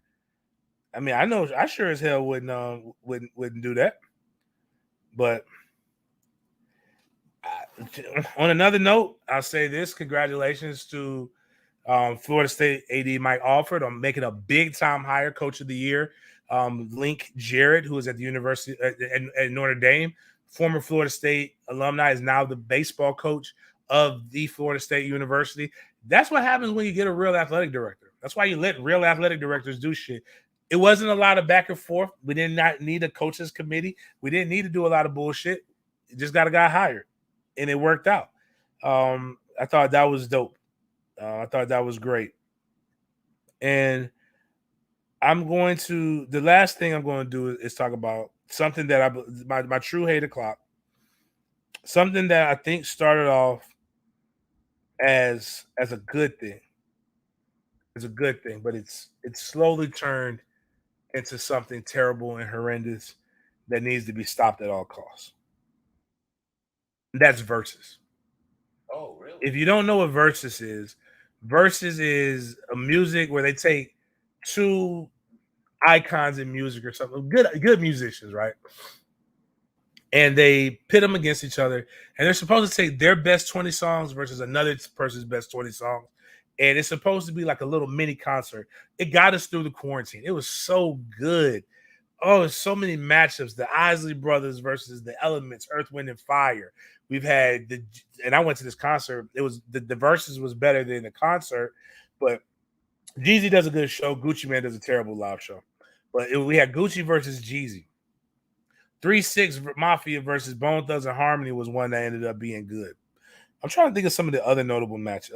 Speaker 1: I mean, I know I sure as hell wouldn't do that. But on another note, I'll say this: congratulations to Florida State AD Mike Alford on making a big time hire, Coach of the Year. Link Jarrett, who is at the University at Notre Dame, former Florida State alumni, is now the baseball coach of the Florida State University. That's what happens when you get a real athletic director. That's why you let real athletic directors do shit. It wasn't a lot of back and forth. We did not need a coaches committee. We didn't need to do a lot of bullshit. It just got a guy hired, and it worked out. I thought that was dope. I thought that was great. And the last thing I'm going to do is talk about something that my true hate o'clock, something that I think started off as a good thing. It's a good thing, but it's slowly turned into something terrible and horrendous that needs to be stopped at all costs. That's Versus.
Speaker 2: Oh, really?
Speaker 1: If you don't know what Versus is a music where they take two icons in music or something, good musicians, right? And they pit them against each other, and they're supposed to take their best 20 songs versus another person's best 20 songs. And it's supposed to be like a little mini concert. It got us through the quarantine. It was so good. Oh, there's so many matchups. The Isley Brothers versus the Elements, Earth, Wind, and Fire. We've had and I went to this concert. It was the Versus was better than the concert, but Jeezy does a good show. Gucci Mane does a terrible live show. But we had Gucci versus Jeezy. 3-6 Mafia versus Bone Thugs and Harmony was one that ended up being good. I'm trying to think of some of the other notable matches.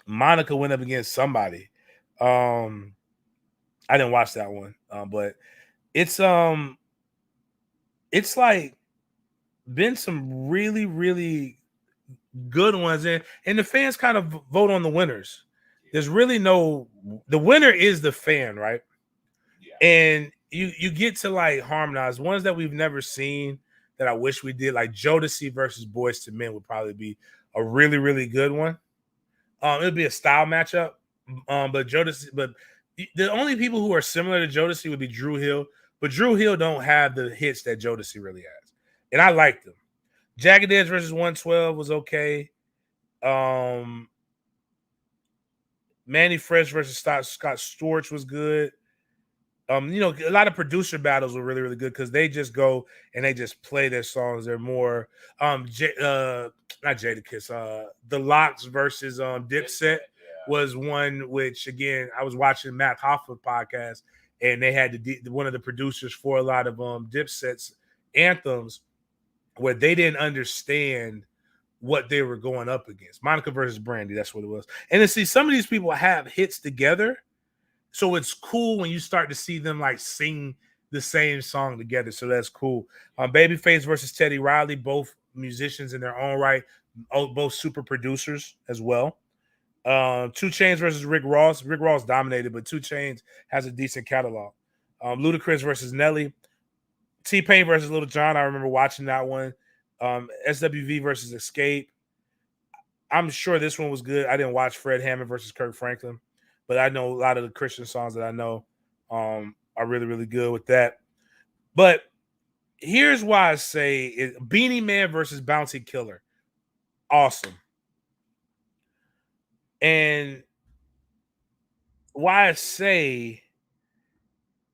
Speaker 1: Monica went up against somebody. I didn't watch that one, but it's like been some really, really good ones, and the fans kind of vote on the winners. There's really the winner is the fan, right? Yeah. And you get to like harmonize ones that we've never seen that I wish we did, like Jodeci versus Boyz II Men would probably be a really, really good one. It would be a style matchup, but the only people who are similar to Jodeci would be Drew Hill, but Drew Hill don't have the hits that Jodeci really has, and I like them. Jagged Edge versus 112 was okay. Manny Fresh versus Scott Storch was good. A lot of producer battles were really, really good because they just go and they just play their songs. They're more not Jadakiss. The Locks versus Dipset was one which, again, I was watching Matt Hoffa podcast, and they had one of the producers for a lot of Dipset's anthems where they didn't understand what they were going up against. Monica versus Brandy, that's what it was. And then see, some of these people have hits together, so it's cool when you start to see them like sing the same song together. So that's cool. Babyface versus Teddy Riley, both musicians in their own right, both super producers as well. 2 Chainz versus Rick Ross. Rick Ross dominated, but 2 Chainz has a decent catalog. Ludacris versus Nelly. T-Pain versus Lil Jon. I remember watching that one. SWV versus Escape. I'm sure this one was good. I didn't watch Fred Hammond versus Kirk Franklin, but I know a lot of the Christian songs that I know are really, really good with that. But here's why I say Beanie Man versus Bounty Killer. Awesome. And why I say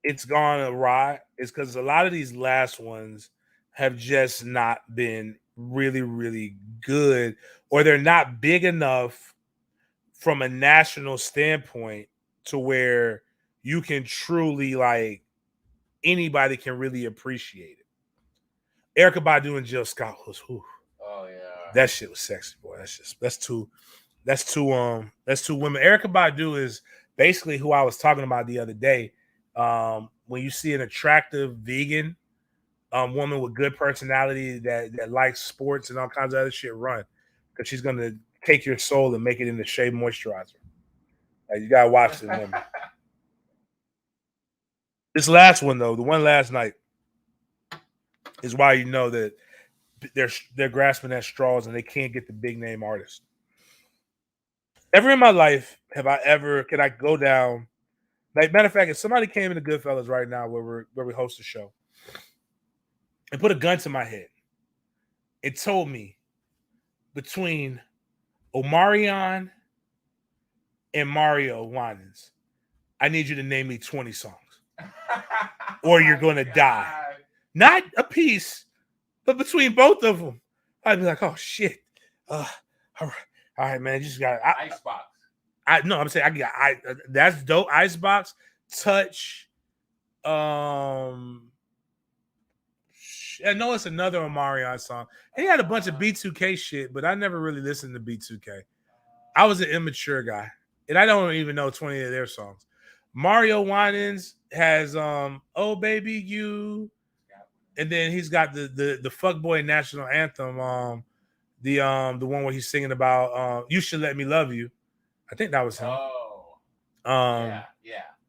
Speaker 1: it's gone awry is because a lot of these last ones have just not been really, really good, or they're not big enough from a national standpoint to where you can truly, like, anybody can really appreciate it. Erykah Badu and Jill Scott was, whew,
Speaker 2: oh yeah,
Speaker 1: that shit was sexy, boy. That's two women. Erykah Badu is basically who I was talking about the other day. When you see an attractive vegan woman with good personality that likes sports and all kinds of other shit, run, because she's gonna take your soul and make it into shea moisturizer. Like, you gotta watch this woman. This last one though, the one last night, is why you know that they're grasping at straws and they can't get the big name artists. Ever in my life can I go down, like, matter of fact, if somebody came into Goodfellas right now where we host a show and put a gun to my head, it told me between Omarion and Mario Winans, I need you to name me 20 songs or you're gonna die. Not a piece, but between both of them, I'd be like, oh shit. All right, man, you just got
Speaker 2: Icebox.
Speaker 1: I'm saying that's dope. Icebox, Touch. I know it's another Omarion song. He had a bunch of B2K shit, but I never really listened to B2K. I was an immature guy, and I don't even know 20 of their songs. Mario Winans has Oh Baby You, and then he's got the Fuckboy National Anthem, the one where he's singing about You Should Let Me Love You. I think that was him.
Speaker 2: Yeah.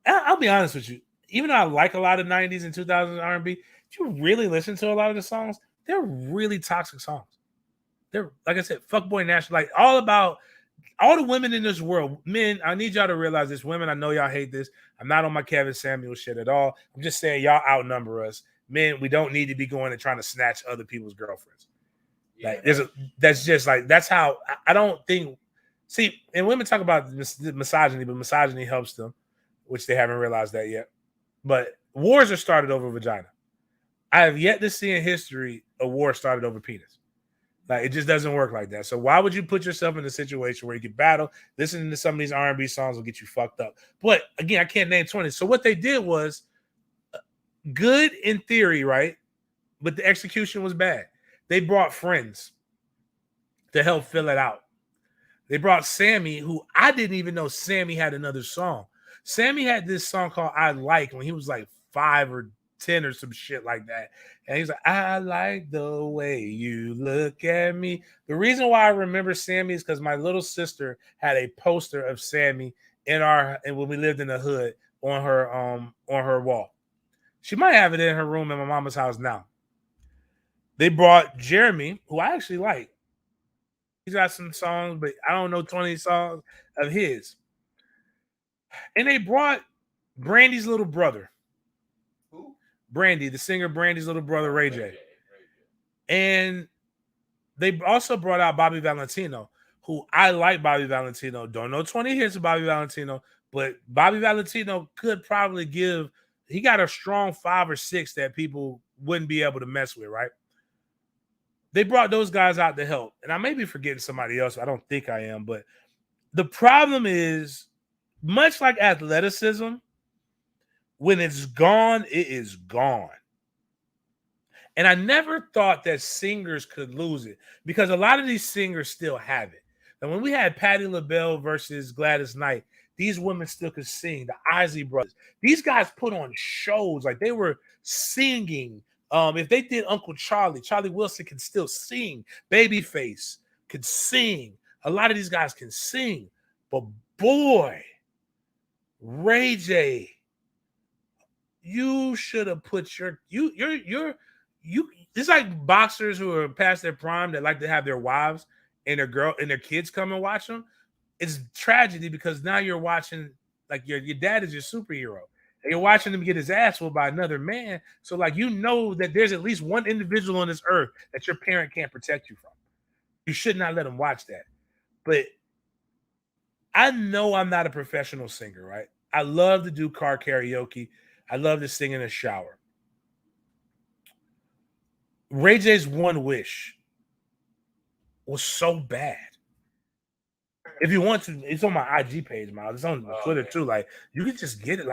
Speaker 1: I'll be honest with you. Even though I like a lot of 90s and 2000s R&B, if you really listen to a lot of the songs, they're really toxic songs. They're, like I said, Fuckboy National, like all about all the women in this world. Men, I need y'all to realize this. Women, I know y'all hate this. I'm not on my Kevin Samuel shit at all. I'm just saying y'all outnumber us. Men, we don't need to be going and trying to snatch other people's girlfriends. Yeah, like that's just like, that's how I don't think. See, and women talk about misogyny, but misogyny helps them, which they haven't realized that yet. But wars are started over vagina. I have yet to see in history a war started over penis. Like, it just doesn't work like that. So why would you put yourself in a situation where you can battle? Listening to some of these R&B songs will get you fucked up. But again, I can't name 20. So what they did was good in theory, right? But the execution was bad. They brought friends to help fill it out. They brought Sammy, who I didn't even know Sammy had another song. Sammy had this song called I Like when he was like 5 or 10 or some shit like that. And he's like, I like the way you look at me. The reason why I remember Sammy is because my little sister had a poster of Sammy and when we lived in the hood on her wall. She might have it in her room in my mama's house now. They brought Jeremy, who I actually like. He's got some songs, but I don't know 20 songs of his. And they brought Brandy's little brother.
Speaker 2: Who?
Speaker 1: Brandy, the singer Brandy's little brother, Ray J. And they also brought out Bobby Valentino, who I like Bobby Valentino. Don't know 20 hits of Bobby Valentino, but Bobby Valentino could probably he got a strong 5 or 6 that people wouldn't be able to mess with, right? They brought those guys out to help. And I may be forgetting somebody else. I don't think I am. But the problem is, much like athleticism, when it's gone, it is gone. And I never thought that singers could lose it, because a lot of these singers still have it. And when we had Patti LaBelle versus Gladys Knight, these women still could sing. The Isley Brothers. These guys put on shows. Like, they were singing. If they did Uncle Charlie Wilson can still sing. Babyface could sing. A lot of these guys can sing. But boy, Ray J, you should have put it's like boxers who are past their prime that like to have their wives and their kids come and watch them. It's tragedy, because now you're watching, like, your dad is your superhero. And you're watching him get his ass whooped by another man. So, like, you know that there's at least one individual on this earth that your parent can't protect you from. You should not let him watch that. But I know I'm not a professional singer, right? I love to do car karaoke. I love to sing in the shower. Ray J's One Wish was so bad. If you want to, it's on my IG page, Miles. It's on Twitter too. Like, you can just get it.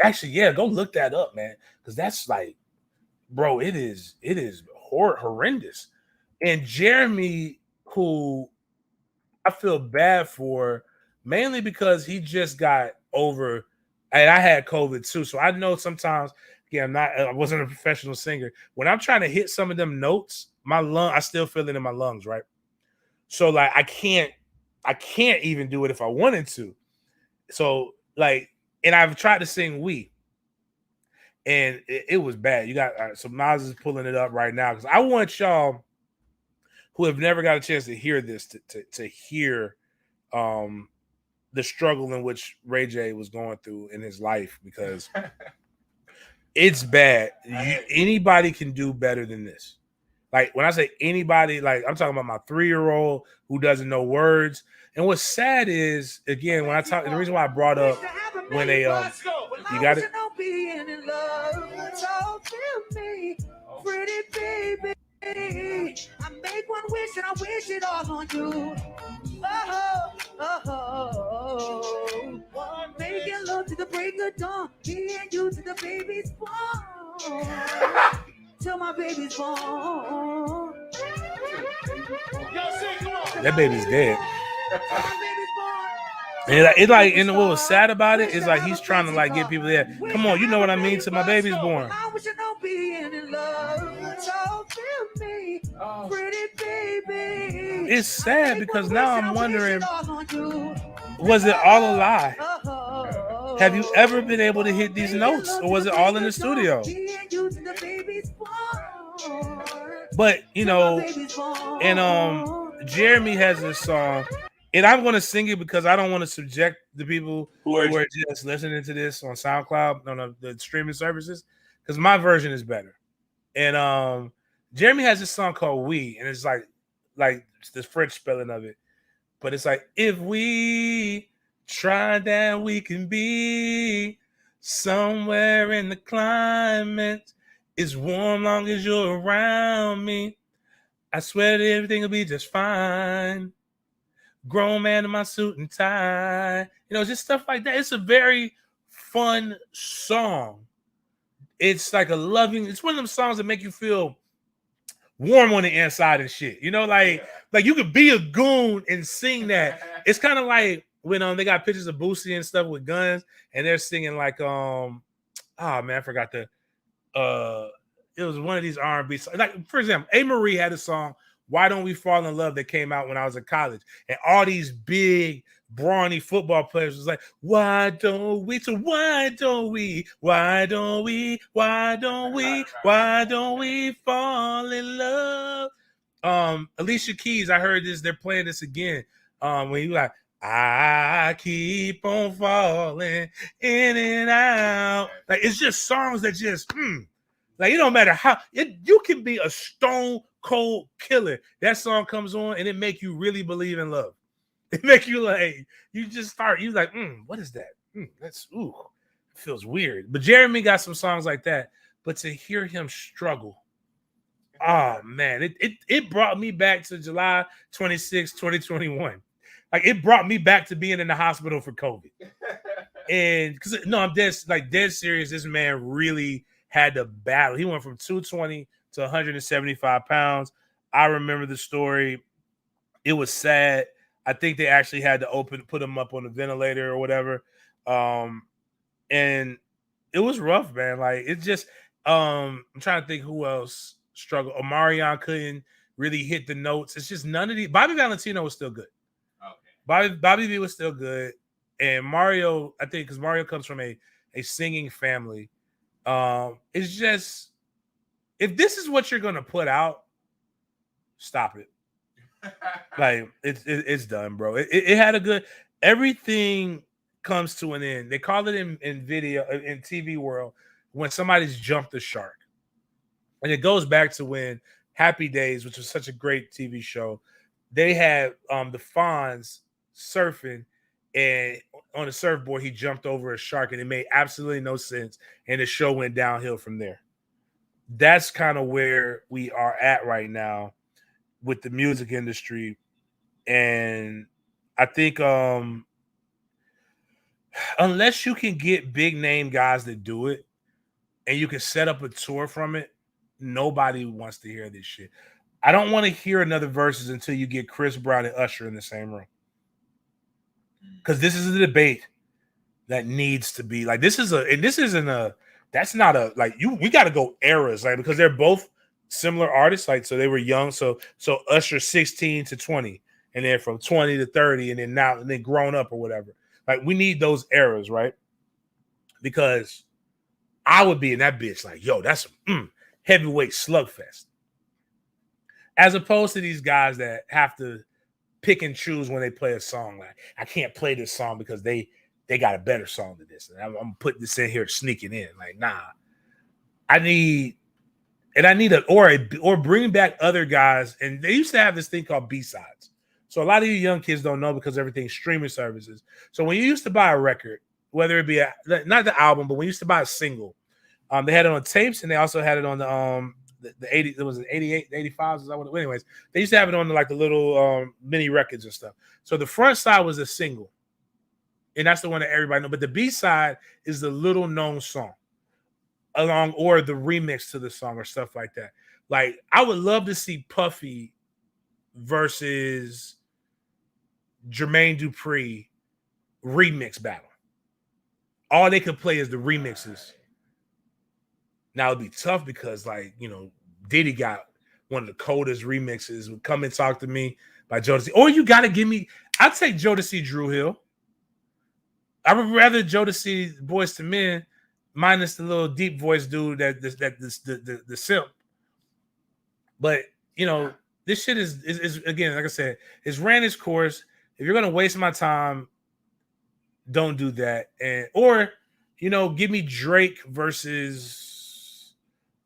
Speaker 1: Actually, yeah, go look that up, man. Because that's like, bro, it is horrendous. And Jeremy, who I feel bad for, mainly because he just got over, and I had COVID too. So I know sometimes Yeah, I wasn't a professional singer. When I'm trying to hit some of them notes, I still feel it in my lungs, right? So like I can't even do it if I wanted to. So like, and I've tried to sing "We," and it was bad. You got so Miles is pulling it up right now because I want y'all who have never got a chance to hear this to hear the struggle in which Ray J was going through in his life, because it's bad. Anybody can do better than this. Like when I say anybody, like I'm talking about my 3-year-old who doesn't know words. And what's sad is, again, when I talk, the reason why I brought up when they you got it. I make one wish and I wish it all on you. Making love to the break of dawn, me and you to the baby's born. Till my baby's born. That baby's dead. And it's like, and what was sad about it is like he's trying to like get people there. Come on, you know what I mean? Till my baby's born. It's sad because now I'm wondering, was it all a lie? Have you ever been able to hit these notes, or was it all in the studio? But you know, and Jeremy has this song, and I'm going to sing it because I don't want to subject the people who are just listening to this on SoundCloud, on the streaming services, because my version is better. And Jeremy has this song called "We," and it's like the French spelling of it, but it's like, if we try, that we can be somewhere in the climate is warm long as you're around me. I swear that everything will be just fine. Grown man in my suit and tie. You know, just stuff like that. It's a very fun song. It's like it's one of them songs that make you feel warm on the inside and shit. You know, like you could be a goon and sing that. It's kind of like when they got pictures of Boosie and stuff with guns, and they're singing like oh man, I forgot it was one of these R&B songs. Like, for example, A. Marie had a song, "Why Don't We Fall in Love," that came out when I was in college. And all these big, brawny football players was like, why don't we fall in love? Alicia Keys, I heard this, they're playing this again. When you like, I keep on falling in and out. Like, it's just songs that just like, it don't matter how you can be a stone cold killer. That song comes on and it make you really believe in love. It make you like, you just start, you like, what is that? That's it feels weird. But Jeremy got some songs like that. But to hear him struggle, oh man, it brought me back to July 26, 2021. Like, it brought me back to being in the hospital for COVID. And because I'm dead serious. This man really had to battle. He went from 220 to 175 pounds. I remember the story. It was sad. I think they actually had to put him up on the ventilator or whatever. And it was rough, man. Like, it's just, I'm trying to think who else struggled. Omarion couldn't really hit the notes. It's just none of these. Bobby Valentino was still good. Okay. Bobby V was still good. And Mario, I think, because Mario comes from a singing family. It's just, if this is what you're gonna put out, stop it. Like, it's done, bro. It had a good, everything comes to an end. They call it in video, in TV world, when somebody's jumped the shark. And it goes back to when Happy Days, which was such a great TV show, they had the Fonz surfing, and on a surfboard he jumped over a shark, and it made absolutely no sense, and the show went downhill from there. That's kind of where we are at right now with the music industry. And I think unless you can get big name guys that do it and you can set up a tour from it, nobody wants to hear this shit. I don't want to hear another verses until you get Chris Brown and Usher in the same room. Because this is a debate that needs to be like, this isn't a that's not a like you. We got to go eras, like because they're both similar artists. Like so, they were young. So Usher 16 to 20, and then from 20 to 30, and then now and then grown up or whatever. Like we need those eras, right? Because I would be in that bitch like, yo, that's heavyweight slugfest. As opposed to these guys that have to pick and choose when they play a song. Like I can't play this song because they got a better song than this. And I'm putting this in here sneaking in. Like, nah. I need or bring back other guys. And they used to have this thing called B-sides. So a lot of you young kids don't know because everything's streaming services. So when you used to buy a record, whether it be not the album, but when you used to buy a single, they had it on tapes and they also had it on the 80, it was an 88, 85s. Is that what anyways, they used to have it on the little mini records and stuff. So the front side was a single. And that's the one that everybody knows. But the B-side is the little known song along or the remix to the song or stuff like that. Like I would love to see Puffy versus Jermaine Dupri remix battle. All they could play is the remixes. Now it'd be tough because, like, you know, Diddy got one of the coldest remixes. Would Come and Talk to Me by Jodeci. Or you got to give me, I'd take Jodeci Drew Hill. I would rather Jodeci Boys to Men minus the little deep voice dude the simp. But, you know, this shit is again, like I said, it's ran its course. If you're going to waste my time, don't do that. Or, you know, give me Drake versus...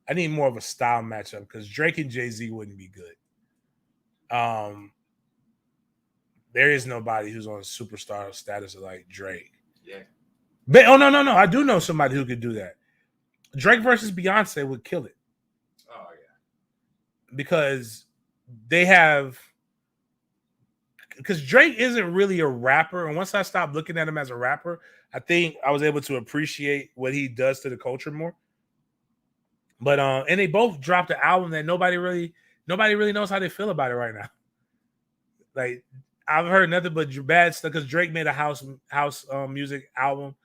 Speaker 1: I need more of a style matchup because Drake and Jay-Z wouldn't be good. There is nobody who's on a superstar status like Drake.
Speaker 2: Yeah.
Speaker 1: But no. I do know somebody who could do that. Drake versus Beyonce would kill it.
Speaker 2: Oh, yeah.
Speaker 1: Because they have... Because Drake isn't really a rapper. And once I stopped looking at him as a rapper, I think I was able to appreciate what he does to the culture more. But and they both dropped an album that nobody really knows how they feel about it right now. Like I've heard nothing but bad stuff because Drake made a house music album,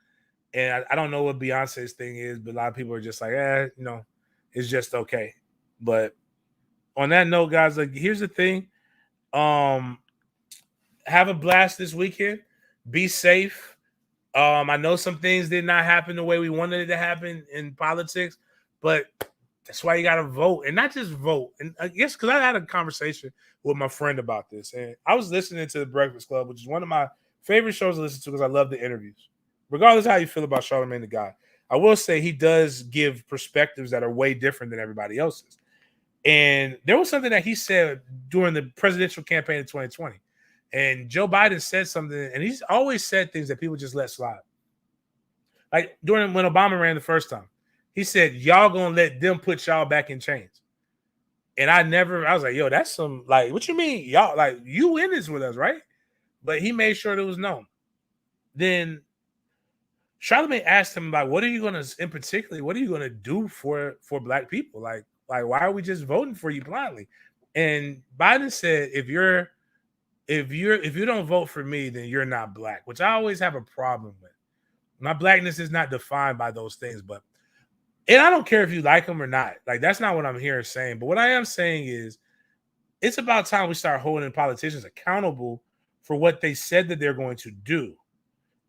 Speaker 1: and I don't know what Beyonce's thing is, but a lot of people are just like, you know, it's just okay. But on that note, guys, like here's the thing: have a blast this weekend. Be safe. I know some things did not happen the way we wanted it to happen in politics. But that's why you got to vote, and not just vote. And I guess because I had a conversation with my friend about this, and I was listening to The Breakfast Club, which is one of my favorite shows to listen to because I love the interviews. Regardless of how you feel about Charlamagne the God, I will say he does give perspectives that are way different than everybody else's. And there was something that he said during the presidential campaign in 2020, and Joe Biden said something, and he's always said things that people just let slide. Like when Obama ran the first time. He said, y'all gonna let them put y'all back in chains. And I was like, yo, that's some, like, what you mean? Y'all, like, you in this with us, right? But he made sure it was known. Then Charlamagne asked him, like, what are you gonna do for black people? Like, why are we just voting for you blindly? And Biden said, if you don't vote for me, then you're not black, which I always have a problem with. My blackness is not defined by those things, but and I don't care if you like them or not. Like, that's not what I'm here saying. But what I am saying is it's about time we start holding politicians accountable for what they said that they're going to do,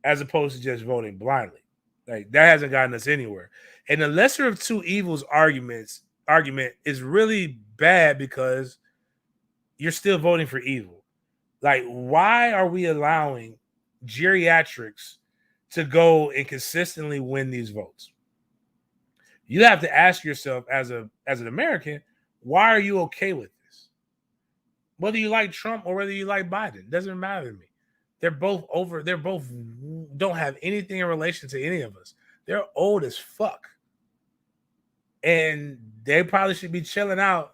Speaker 1: as opposed to just voting blindly. Like, that hasn't gotten us anywhere. And the lesser of two evils argument is really bad because you're still voting for evil. Like, why are we allowing geriatrics to go and consistently win these votes? You have to ask yourself as an American, why are you okay with this? Whether you like Trump or whether you like Biden, doesn't matter to me. They're both don't have anything in relation to any of us. They're old as fuck. And they probably should be chilling out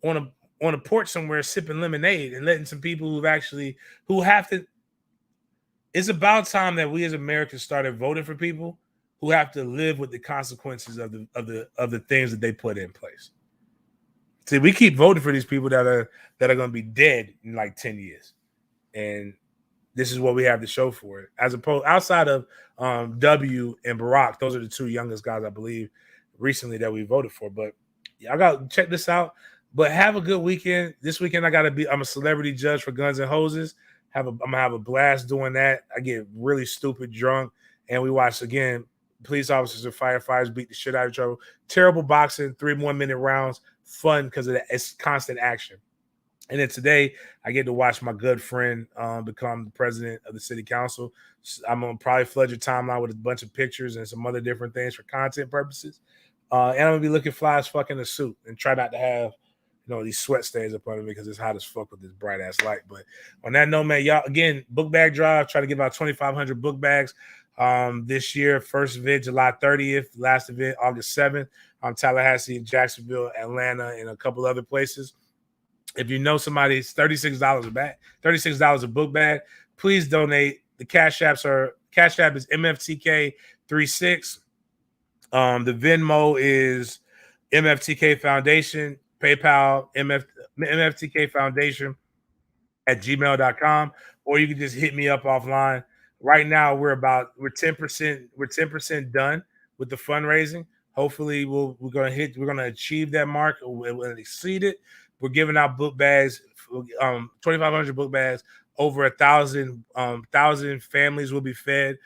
Speaker 1: on a porch somewhere sipping lemonade and letting some people who have to. It's about time that we as Americans started voting for people who have to live with the consequences of the things that they put in place. See, we keep voting for these people that are going to be dead in like 10 years. And this is what we have to show for it. As opposed outside of W and Barack, those are the two youngest guys I believe recently that we voted for. But I got to check this out. But have a good weekend. This weekend I'm a celebrity judge for Guns and Hoses. I'm gonna have a blast doing that. I get really stupid drunk, and we watch again. Police officers and firefighters beat the shit out of each other. Terrible boxing, 3 1-minute rounds. Fun because it's constant action. And then today, I get to watch my good friend become the president of the city council. I'm gonna probably flood your timeline with a bunch of pictures and some other different things for content purposes. And I'm gonna be looking fly as fuck in a suit and try not to have these sweat stains up under me because it's hot as fuck with this bright ass light. But on that note, man, y'all again, book bag drive. Try to give out 2,500 book bags this year. First event July 30th, last event August 7th. Tallahassee, Jacksonville, Atlanta, and a couple other places. If you know somebody, it's $36 a bag, $36 a book bag. Please donate. The Cash App is MFTK36. The Venmo is MFTK Foundation. PayPal MFTK Foundation at gmail.com, or you can just hit me up offline. Right now, we're 10% done with the fundraising. Hopefully, we're gonna achieve that mark. We'll exceed it. We're giving out book bags, 2,500 book bags. Over 1,000 families will be fed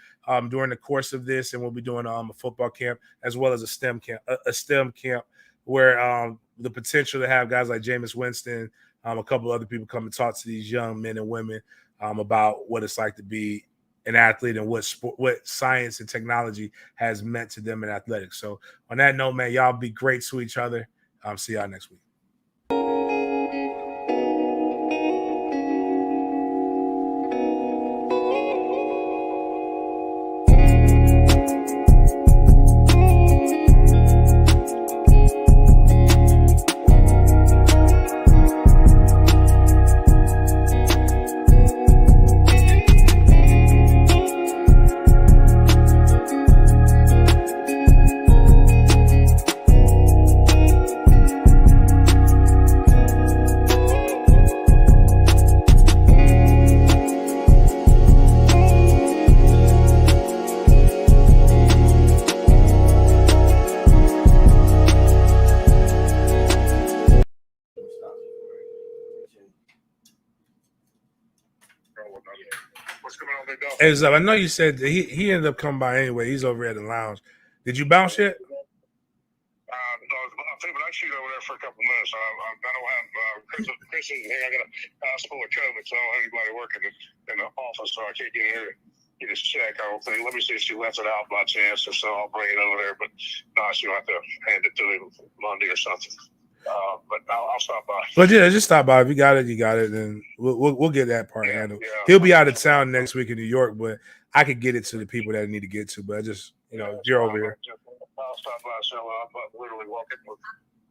Speaker 1: during the course of this, and we'll be doing a football camp as well as a STEM camp where the potential to have guys like Jameis Winston, a couple other people come and talk to these young men and women about what it's like to be an athlete and what science and technology has meant to them in athletics. So on that note, man, y'all be great to each other. See y'all next week. Hey, Zeb, I know you said that he ended up coming by anyway. He's over at the lounge. Did you bounce yet?
Speaker 3: No, but I shoot over there for a couple minutes. I don't have Chris is here. I got a passport of COVID, so I don't have anybody working in the office, so I can't get in here. Get his check. I don't think. Let me see if she lets it out by chance, or so I'll bring it over there. But no, she'll have to hand it to him Monday or something. But I'll stop by.
Speaker 1: But yeah, just stop by. If you got it, you got it. Then we'll get that part handled. Yeah. He'll be out of town next week in New York, but I could get it to the people that I need to get to. But I just, you're over here.
Speaker 3: I'll stop by. So I'm literally walking.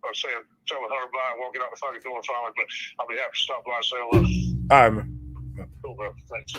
Speaker 3: I'm saying, telling her by and walking out the fucking door finally. But I'll be happy to stop by and say hello.
Speaker 1: All right, man.
Speaker 3: Cool, bro. Thanks.